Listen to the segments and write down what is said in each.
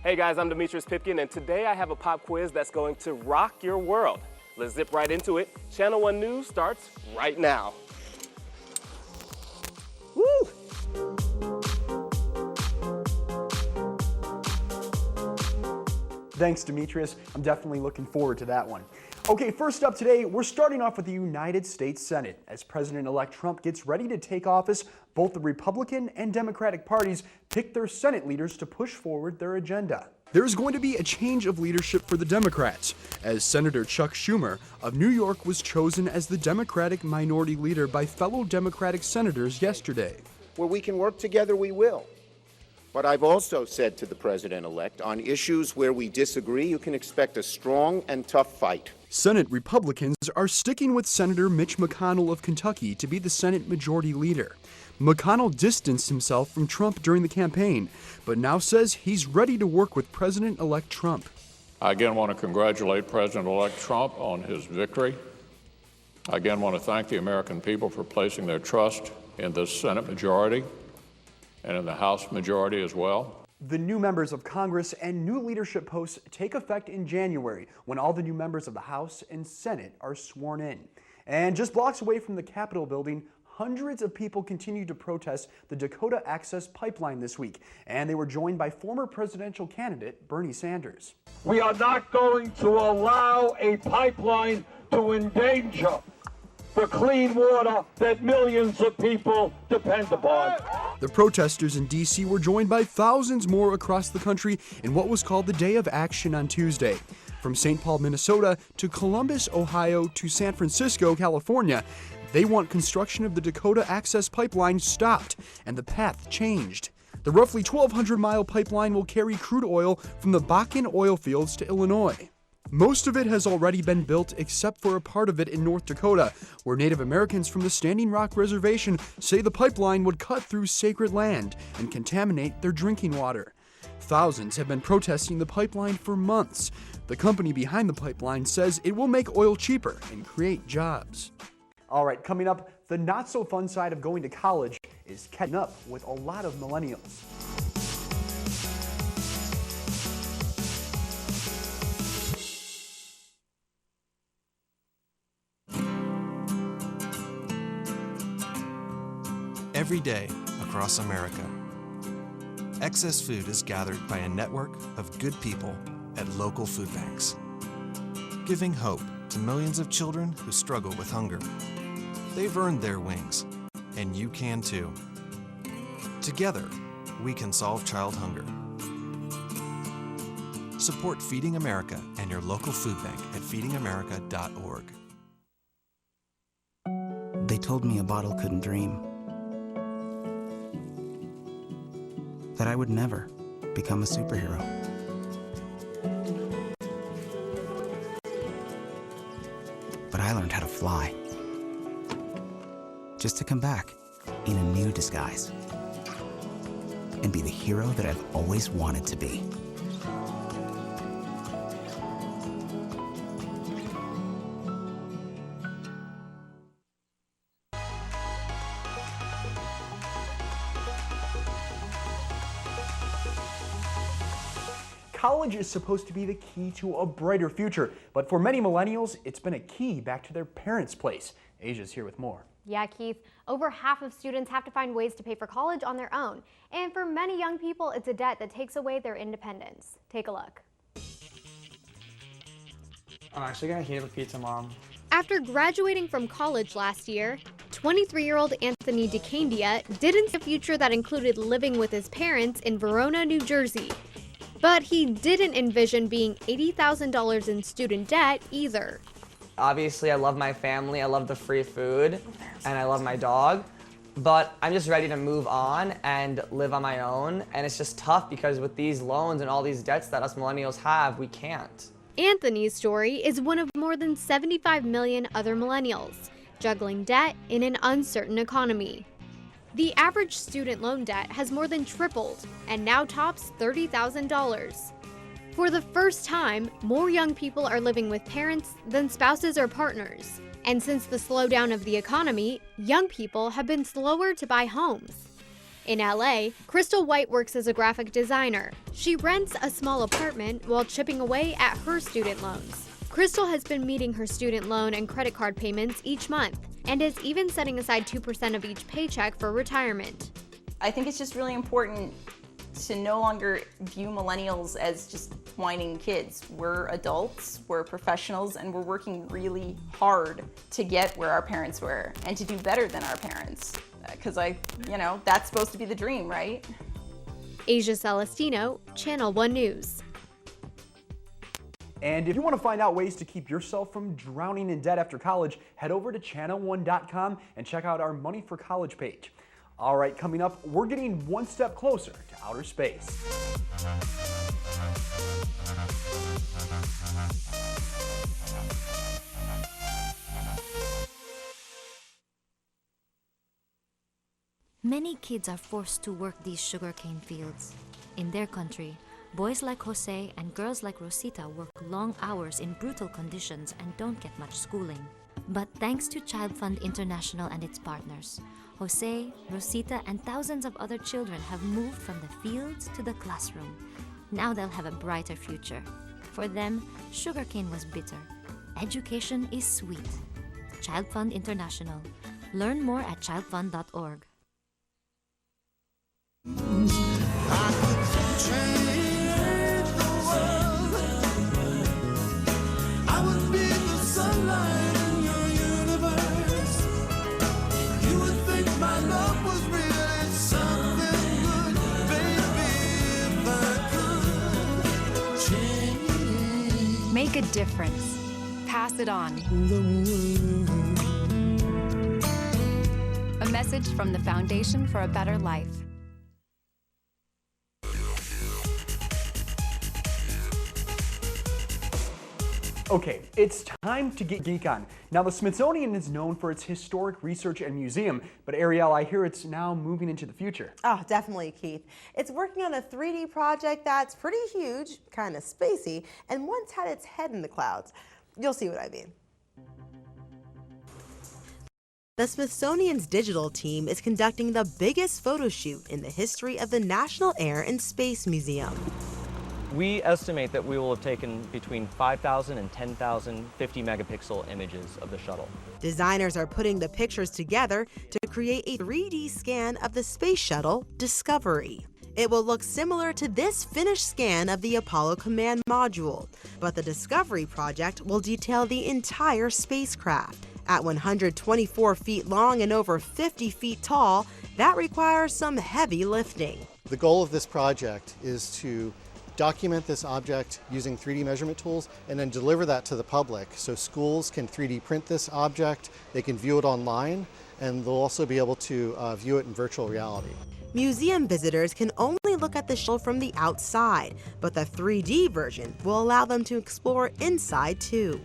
Hey guys, I'm Demetrius Pipkin, and today I have a pop quiz that's going to rock your world. Let's zip right into it. Channel 1 News starts right now. Woo! Thanks, Demetrius. I'm definitely looking forward to that one. Okay, first up today, we're starting off with the United States Senate. As President-elect Trump gets ready to take office, both the Republican and Democratic parties pick their Senate leaders to push forward their agenda. There is going to be a change of leadership for the Democrats, as Senator Chuck Schumer of New York was chosen as the Democratic minority leader by fellow Democratic senators yesterday. Where we can work together, we will. But I've also said to the president-elect, on issues where we disagree, you can expect a strong and tough fight. Senate Republicans are sticking with Senator Mitch McConnell of Kentucky to be the Senate Majority Leader. McConnell distanced himself from Trump during the campaign, but now says he's ready to work with President-elect Trump. I again want to congratulate President-elect Trump on his victory. I again want to thank the American people for placing their trust in the Senate majority and in the House majority as well. The new members of Congress and new leadership posts take effect in January when all the new members of the House and Senate are sworn in. And just blocks away from the Capitol building, hundreds of people continue to protest the Dakota Access Pipeline this week, and they were joined by former presidential candidate Bernie Sanders. We are not going to allow a pipeline to endanger the clean water that millions of people depend upon. The protesters in D.C. were joined by thousands more across the country in what was called the Day of Action on Tuesday. From St. Paul, Minnesota, to Columbus, Ohio, to San Francisco, California, they want construction of the Dakota Access Pipeline stopped and the path changed. The roughly 1,200-mile pipeline will carry crude oil from the Bakken oil fields to Illinois. Most of it has already been built except for a part of it in North Dakota, where Native Americans from the Standing Rock Reservation say the pipeline would cut through sacred land and contaminate their drinking water. Thousands have been protesting the pipeline for months. The company behind the pipeline says it will make oil cheaper and create jobs. All right, coming up, the not-so-fun side of going to college is catching up with a lot of millennials. Every day across America, excess food is gathered by a network of good people at local food banks, giving hope to millions of children who struggle with hunger. They've earned their wings, and you can too. Together, we can solve child hunger. Support Feeding America and your local food bank at feedingamerica.org. They told me a bottle couldn't dream. That I would never become a superhero. But I learned how to fly. Just to come back in a new disguise and be the hero that I've always wanted to be. College is supposed to be the key to a brighter future, but for many millennials, it's been a key back to their parents' place. Asia's here with more. Yeah, Keith, over half of students have to find ways to pay for college on their own. And for many young people, it's a debt that takes away their independence. Take a look. I'm actually gonna heat up a pizza, Mom. After graduating from college last year, 23-year-old Anthony DeCandia didn't see a future that included living with his parents in Verona, New Jersey. But he didn't envision being $80,000 in student debt either. Obviously, I love my family, I love the free food, and I love my dog. But I'm just ready to move on and live on my own. And it's just tough because with these loans and all these debts that us millennials have, we can't. Anthony's story is one of more than 75 million other millennials, juggling debt in an uncertain economy. The average student loan debt has more than tripled and now tops $30,000. For the first time, more young people are living with parents than spouses or partners. And since the slowdown of the economy, young people have been slower to buy homes. In LA, Crystal White works as a graphic designer. She rents a small apartment while chipping away at her student loans. Crystal has been meeting her student loan and credit card payments each month and is even setting aside 2% of each paycheck for retirement. I think it's just really important to no longer view millennials as just whining kids. We're adults, we're professionals, and we're working really hard to get where our parents were and to do better than our parents. Because that's supposed to be the dream, right? Asia Celestino, Channel 1 News. And if you want to find out ways to keep yourself from drowning in debt after college, head over to channel1.com and check out our Money for College page. All right, coming up, we're getting one step closer to outer space. Many kids are forced to work these sugarcane fields. In their country, boys like Jose and girls like Rosita work long hours in brutal conditions and don't get much schooling. But thanks to Child Fund International and its partners, Jose, Rosita, and thousands of other children have moved from the fields to the classroom. Now they'll have a brighter future. For them, sugarcane was bitter. Education is sweet. Child Fund International. Learn more at childfund.org. Make a difference. Pass it on. A message from the Foundation for a Better Life. Okay, it's time to get geek on. Now, the Smithsonian is known for its historic research and museum, but Ariel, I hear it's now moving into the future. Oh, definitely, Keith. It's working on a 3D project that's pretty huge, kind of spacey, and once had its head in the clouds. You'll see what I mean. The Smithsonian's digital team is conducting the biggest photo shoot in the history of the National Air and Space Museum. We estimate that we will have taken between 5,000 and 10,000 50-megapixel images of the shuttle. Designers are putting the pictures together to create a 3D scan of the space shuttle Discovery. It will look similar to this finished scan of the Apollo Command Module, but the Discovery project will detail the entire spacecraft. At 124 feet long and over 50 feet tall, that requires some heavy lifting. The goal of this project is to document this object using 3D measurement tools and then deliver that to the public so schools can 3D print this object, they can view it online, and they'll also be able to view it in virtual reality. Museum visitors can only look at the shuttle from the outside, but the 3D version will allow them to explore inside too.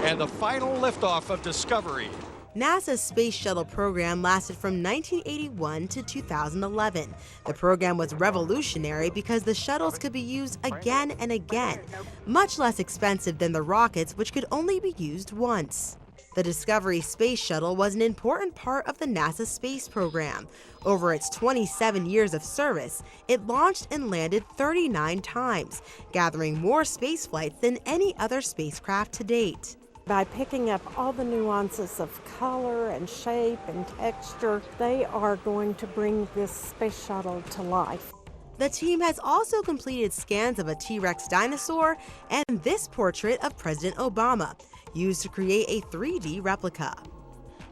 And the final liftoff of Discovery. NASA's Space Shuttle program lasted from 1981 to 2011. The program was revolutionary because the shuttles could be used again and again, much less expensive than the rockets, which could only be used once. The Discovery Space Shuttle was an important part of the NASA space program. Over its 27 years of service, it launched and landed 39 times, gathering more space flights than any other spacecraft to date. By picking up all the nuances of color and shape and texture, they are going to bring this space shuttle to life. The team has also completed scans of a T-Rex dinosaur and this portrait of President Obama, used to create a 3D replica.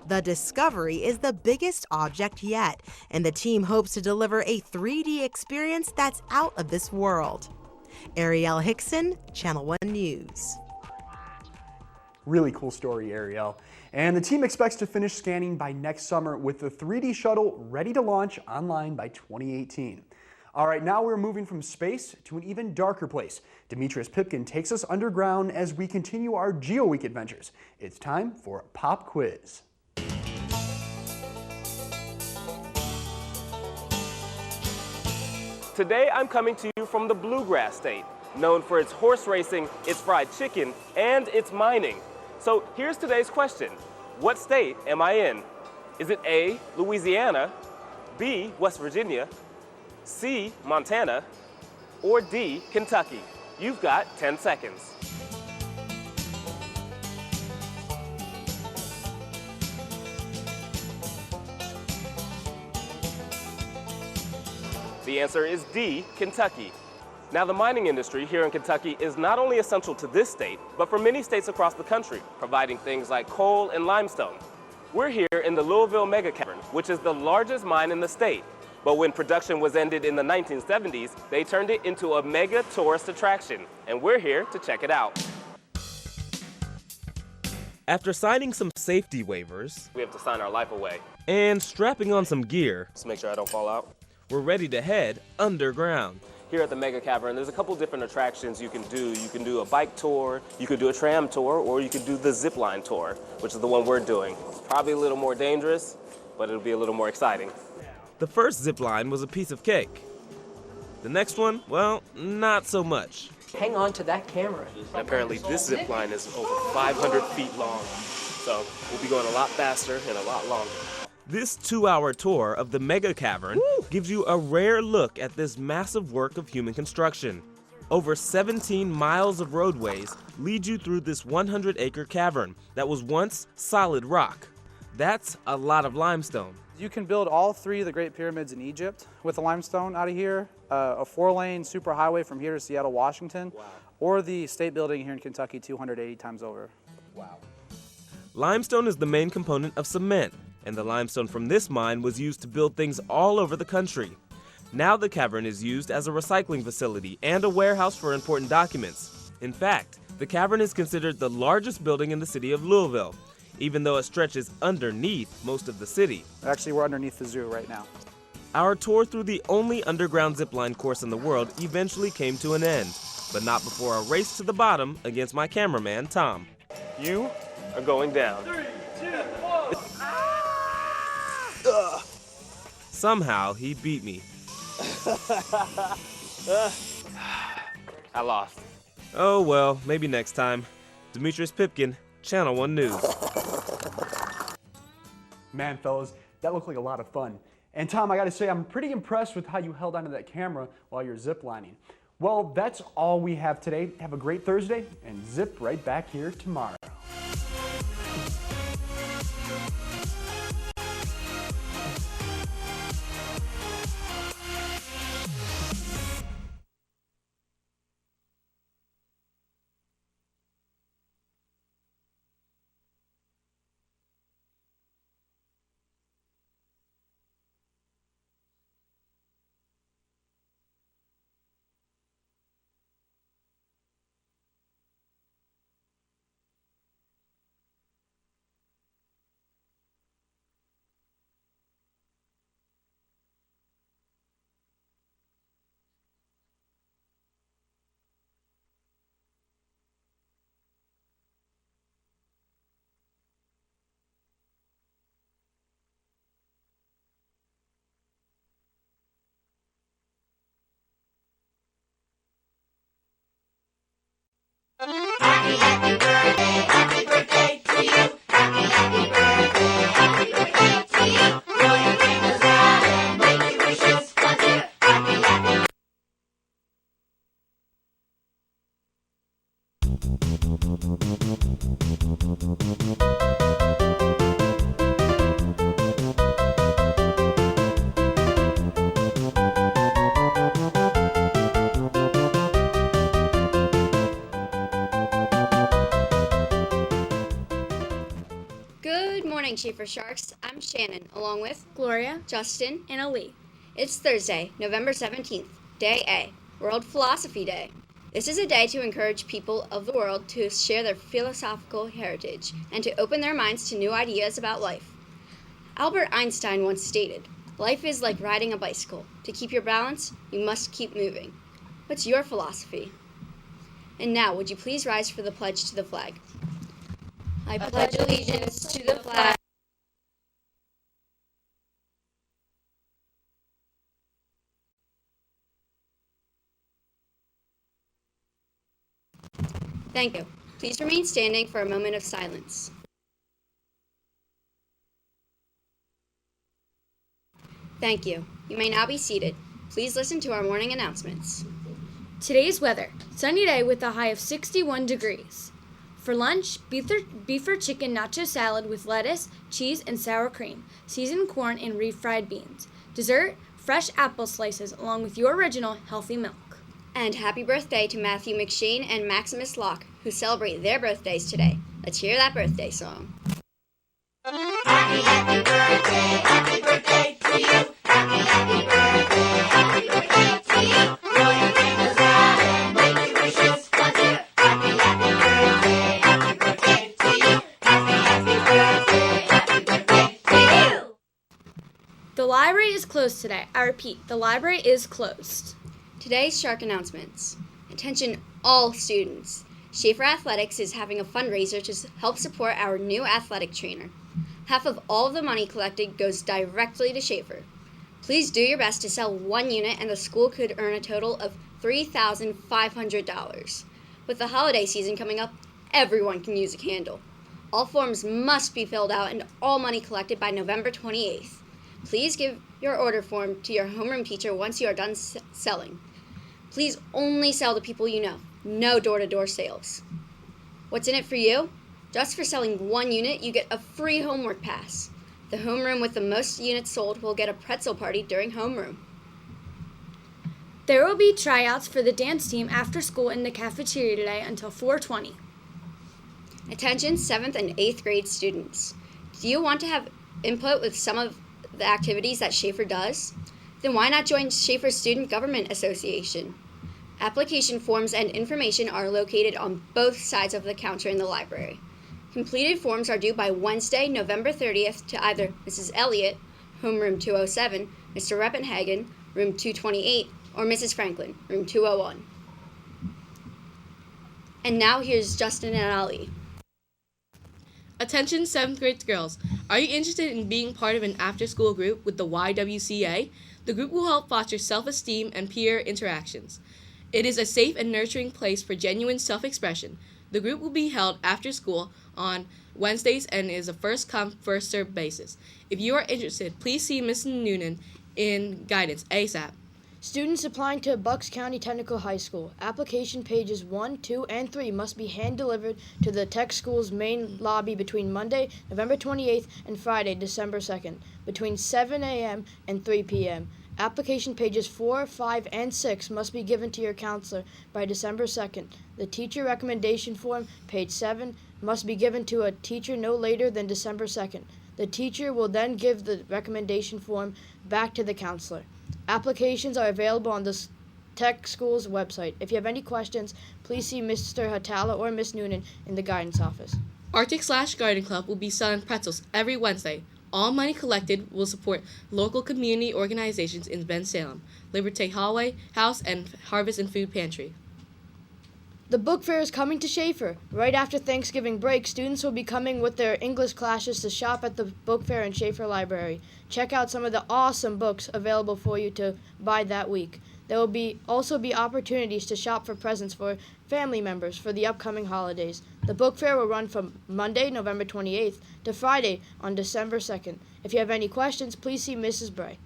The Discovery is the biggest object yet, and the team hopes to deliver a 3D experience that's out of this world. Ariel Hickson, Channel 1 News. Really cool story, Ariel. And the team expects to finish scanning by next summer with the 3D shuttle ready to launch online by 2018. All right, now we're moving from space to an even darker place. Demetrius Pipkin takes us underground as we continue our GeoWeek adventures. It's time for a pop quiz. Today I'm coming to you from the Bluegrass State, known for its horse racing, its fried chicken, and its mining. So here's today's question. What state am I in? Is it A, Louisiana, B, West Virginia, C, Montana, or D, Kentucky? You've got 10 seconds. The answer is D, Kentucky. Now, the mining industry here in Kentucky is not only essential to this state, but for many states across the country, providing things like coal and limestone. We're here in the Louisville Mega Cavern, which is the largest mine in the state. But when production was ended in the 1970s, they turned it into a mega tourist attraction, and we're here to check it out. After signing some safety waivers, We have to sign our life away. and strapping on some gear, Just make sure I don't fall out. we're ready to head underground. Here at the Mega Cavern, there's a couple different attractions you can do. You can do a bike tour, you could do a tram tour, or you could do the zip line tour, which is the one we're doing. It's probably a little more dangerous, but it'll be a little more exciting. The first zip line was a piece of cake. The next one, well, not so much. Hang on to that camera. And apparently this zip line is over 500 feet long, so we'll be going a lot faster and a lot longer. This 2-hour tour of the Mega Cavern gives you a rare look at this massive work of human construction. Over 17 miles of roadways lead you through this 100-acre cavern that was once solid rock. That's a lot of limestone. You can build all 3 of the Great Pyramids in Egypt with the limestone out of here, a 4-lane superhighway from here to Seattle, Washington, or the state building here in Kentucky 280 times over. Wow. Limestone is the main component of cement, and the limestone from this mine was used to build things all over the country. Now the cavern is used as a recycling facility and a warehouse for important documents. In fact, the cavern is considered the largest building in the city of Louisville, even though it stretches underneath most of the city. Actually, we're underneath the zoo right now. Our tour through the only underground zipline course in the world eventually came to an end, but not before a race to the bottom against my cameraman, Tom. You are going down. 3, 2, 1. Somehow, he beat me. I lost. Oh well, maybe next time. Demetrius Pipkin, Channel 1 News. Man, fellas, that looked like a lot of fun. And Tom, I gotta say, I'm pretty impressed with how you held onto that camera while you're ziplining. Well, that's all we have today. Have a great Thursday, and zip right back here tomorrow. Good morning, Shafer Sharks. I'm Shannon, along with Gloria, Justin, and Ali. It's Thursday, November 17th, Day A, World Philosophy Day. This is a day to encourage people of the world to share their philosophical heritage and to open their minds to new ideas about life. Albert Einstein once stated, "Life is like riding a bicycle. To keep your balance, you must keep moving." What's your philosophy? And now, would you please rise for the pledge to the flag? I pledge allegiance to the flag Thank you. Please remain standing for a moment of silence. Thank you. You may now be seated. Please listen to our morning announcements. Today's weather, sunny day with a high of 61 degrees. For lunch, beef or chicken nacho salad with lettuce, cheese, and sour cream, seasoned corn, and refried beans. Dessert, fresh apple slices along with your original healthy milk. And happy birthday to Matthew McShane and Maximus Locke, who celebrate their birthdays today. Let's hear that birthday song. Happy birthday to you. Happy birthday to you. Blow your fingers out and make your wishes come true. Happy birthday to you. Happy birthday to you. The library is closed today. I repeat, the library is closed. Today's Shark announcements. Attention all students. Shafer Athletics is having a fundraiser to help support our new athletic trainer. Half of all of the money collected goes directly to Shafer. Please do your best to sell one unit and the school could earn a total of $3,500. With the holiday season coming up, everyone can use a candle. All forms must be filled out and all money collected by November 28th. Please give your order form to your homeroom teacher once you are done selling. Please only sell to people you know. No door-to-door sales. What's in it for you? Just for selling one unit, you get a free homework pass. The homeroom with the most units sold will get a pretzel party during homeroom. There will be tryouts for the dance team after school in the cafeteria today until 4:20. Attention 7th and 8th grade students. Do you want to have input with some of the activities that Shafer does? Then why not join Shafer Student Government Association? Application forms and information are located on both sides of the counter in the library. Completed forms are due by Wednesday, November 30th to either Mrs. Elliott, homeroom 207, Mr. Reppenhagen, room 228, or Mrs. Franklin, room 201. And now here's Justin and Ali. Attention 7th grade girls. Are you interested in being part of an after-school group with the YWCA? The group will help foster self-esteem and peer interactions. It is a safe and nurturing place for genuine self-expression. The group will be held after school on Wednesdays and is a first-come, first-served basis. If you are interested, please see Ms. Noonan in guidance ASAP. Students applying to Bucks County Technical High School, application pages 1, 2, and 3 must be hand-delivered to the Tech School's main lobby between Monday, November 28th, and Friday, December 2nd, between 7 a.m. and 3 p.m. Application pages 4, 5, and 6 must be given to your counselor by December 2nd. The teacher recommendation form, page 7, must be given to a teacher no later than December 2nd. The teacher will then give the recommendation form back to the counselor. Applications are available on the Tech School's website. If you have any questions, please see Mr. Hatala or Ms. Noonan in the guidance office. Arctic/Garden Club will be selling pretzels every Wednesday. All money collected will support local community organizations in Bensalem, Liberté Hallway House, and Harvest and Food Pantry. The book fair is coming to Shafer. Right after Thanksgiving break, students will be coming with their English classes to shop at the book fair in Shafer Library. Check out some of the awesome books available for you to buy that week. There will also be opportunities to shop for presents for family members for the upcoming holidays. The book fair will run from Monday, November 28th to Friday on December 2nd. If you have any questions, please see Mrs. Bray.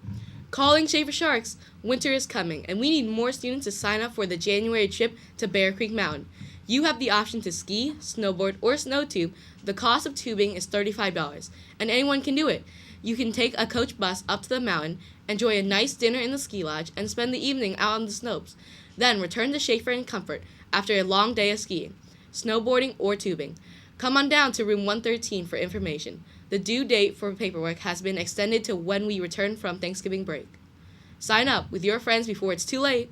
Calling Shafer Sharks! Winter is coming, and we need more students to sign up for the January trip to Bear Creek Mountain. You have the option to ski, snowboard, or snow tube. The cost of tubing is $35, and anyone can do it. You can take a coach bus up to the mountain, enjoy a nice dinner in the ski lodge, and spend the evening out on the slopes. Then return to Shafer in comfort after a long day of skiing, snowboarding, or tubing. Come on down to room 113 for information. The due date for paperwork has been extended to when we return from Thanksgiving break. Sign up with your friends before it's too late.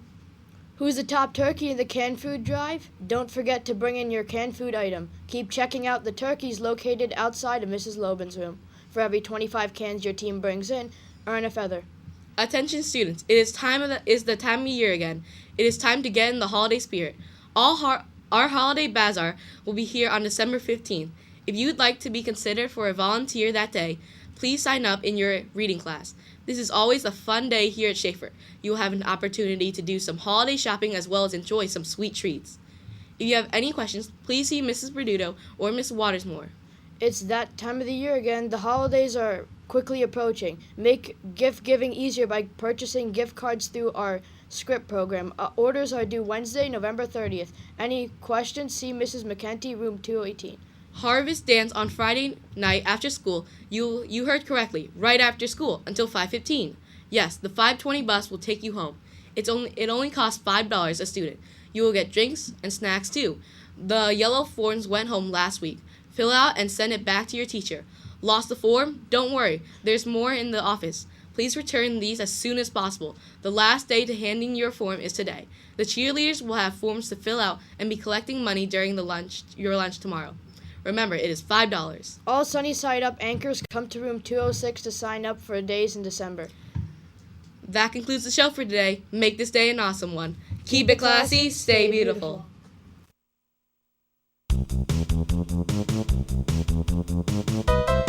Who's the top turkey in the canned food drive? Don't forget to bring in your canned food item. Keep checking out the turkeys located outside of Mrs. Loban's room. For every 25 cans your team brings in, earn a feather. Attention students, it is the time of year again. It is time to get in the holiday spirit. Our holiday bazaar will be here on December 15th. If you would like to be considered for a volunteer that day, please sign up in your reading class. This is always a fun day here at Shafer. You will have an opportunity to do some holiday shopping as well as enjoy some sweet treats. If you have any questions, please see Mrs. Berduto or Miss Watersmore. It's that time of the year again. The holidays are quickly approaching. Make gift giving easier by purchasing gift cards through our Script program. Orders are due Wednesday, November 30th. Any questions? See Mrs. McKenty, room 218. Harvest dance on Friday night after school. You heard correctly, right after school until 5:15. Yes, the 5:20 bus will take you home. It only costs $5 a student. You will get drinks and snacks too. The yellow forms went home last week. Fill out and send it back to your teacher. Lost the form? Don't worry. There's more in the office. Please return these as soon as possible. The last day to handing your form is today. The cheerleaders will have forms to fill out and be collecting money during your lunch tomorrow. Remember, it is $5. All Sunny Side Up anchors come to room 206 to sign up for days in December. That concludes the show for today. Make this day an awesome one. Keep it classy, stay beautiful. Thank you.